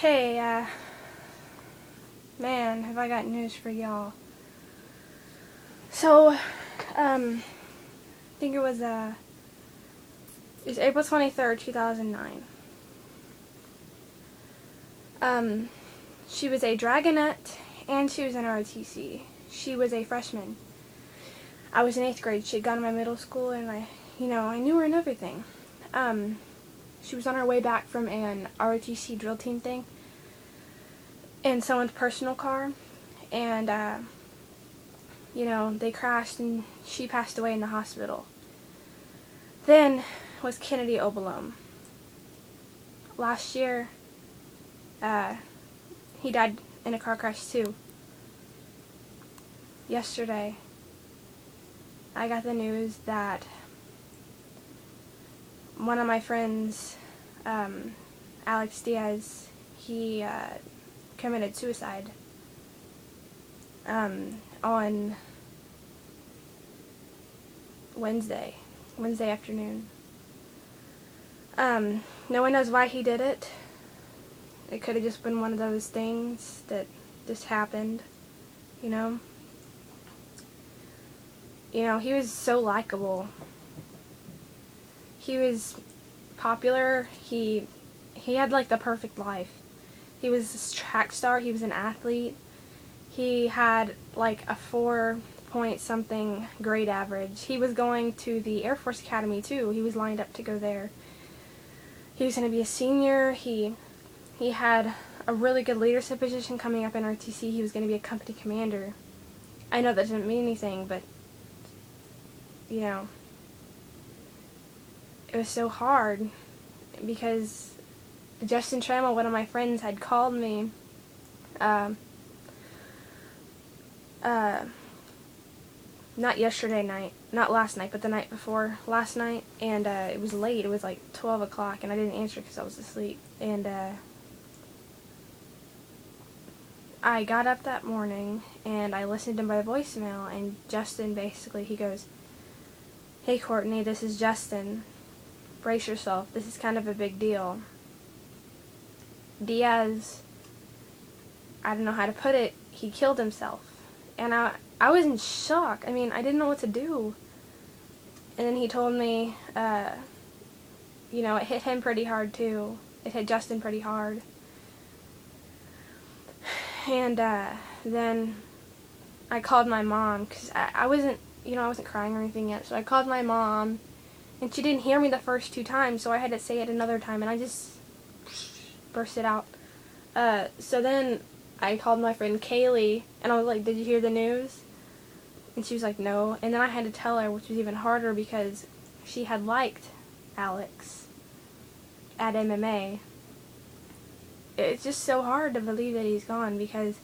Hey, man, have I got news for y'all. So, I think it was April 23rd, 2009. She was a dragonette, and she was in ROTC. She was a freshman. I was in 8th grade. She had gone to my middle school, and I knew her and everything. She was on her way back from an ROTC drill team thing in someone's personal car, and, they crashed, and she passed away in the hospital. Then was Kennedy Obalome. Last year, he died in a car crash too. Yesterday, I got the news that one of my friends, Alex Diaz, he committed suicide on Wednesday afternoon. No one knows why he did it. It could have just been one of those things that just happened, you know. He was so likable. He was popular. He had like the perfect life. He was this track star. He was an athlete. He had like a 4-point-something grade average. He was going to the Air Force Academy too. He was lined up to go there. He was going to be a senior. He had a really good leadership position coming up in RTC. He was going to be a company commander. I know that doesn't mean anything, but it was so hard because Justin Trammell, one of my friends, had called me not yesterday night, not last night, but the night before last night, and it was late. It was like 12 o'clock, and I didn't answer because I was asleep. And I got up that morning, and I listened to my voicemail, and Justin basically, he goes, "Hey Courtney, this is Justin. Brace yourself. This is kind of a big deal. Diaz, I don't know how to put it, he killed himself." And I was in shock. I mean, I didn't know what to do. And then he told me, it hit him pretty hard too. It hit Justin pretty hard. And then I called my mom, because I wasn't crying or anything yet. So I called my mom, and she didn't hear me the first 2 times, so I had to say it another time, and I just burst it out. So then I called my friend Kaylee, and I was like, "Did you hear the news?" And she was like, "No." And then I had to tell her, which was even harder because she had liked Alex at MMA. It's just so hard to believe that he's gone because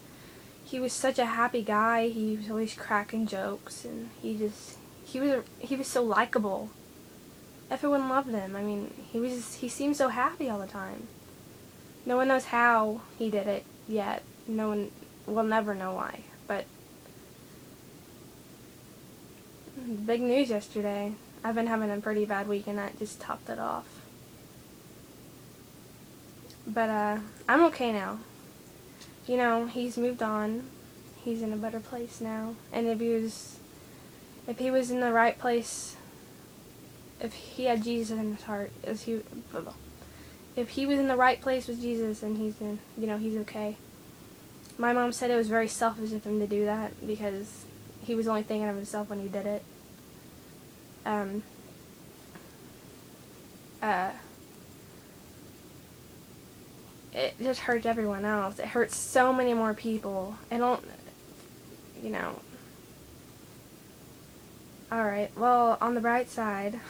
he was such a happy guy. He was always cracking jokes, and he was so likable. Everyone loved him. I mean, he seemed so happy all the time. No one knows how he did it yet. No one will never know why. But big news yesterday. I've been having a pretty bad week, and that just topped it off. But I'm okay now. He's moved on. He's in a better place now. And if he was in the right place, if he had Jesus in his heart, if he was in the right place with Jesus, and he's okay. My mom said it was very selfish of him to do that because he was only thinking of himself when he did it. It just hurts everyone else. It hurts so many more people. Alright, well, on the bright side,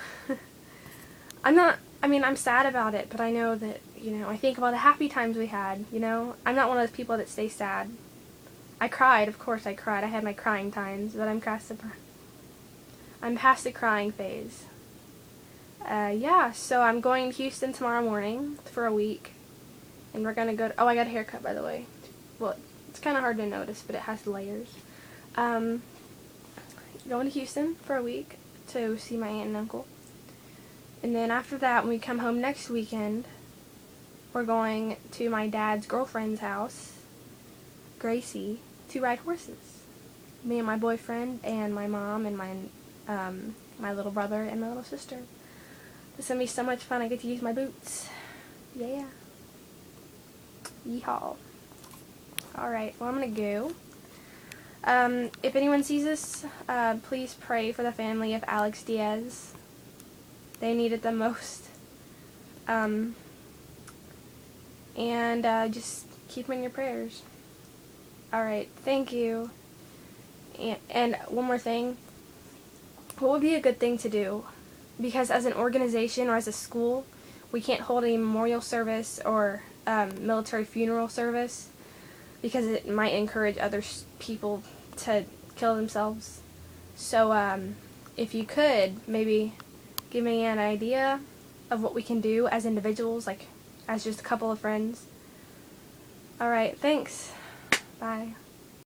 I'm sad about it, but I know that, I think about the happy times we had, I'm not one of those people that stay sad. I cried, of course I cried. I had my crying times, but I'm past the crying phase. So I'm going to Houston tomorrow morning for a week. And we're going to go I got a haircut, by the way. Well, it's kind of hard to notice, but it has layers. Going to Houston for a week to see my aunt and uncle. And then after that, when we come home next weekend, we're going to my dad's girlfriend's house, Gracie, to ride horses. Me and my boyfriend and my mom and my little brother and my little sister. This is going to be so much fun. I get to use my boots. Yeah. Yeehaw. Alright, well, I'm going to go. If anyone sees this, please pray for the family of Alex Diaz. They need it the most. And just keep them in your prayers. Alright, thank you. And one more thing. What would be a good thing to do? Because as an organization or as a school, we can't hold a memorial service or military funeral service because it might encourage other people to kill themselves. So if you could, maybe give me an idea of what we can do as individuals, like as just a couple of friends. Alright, thanks. Bye.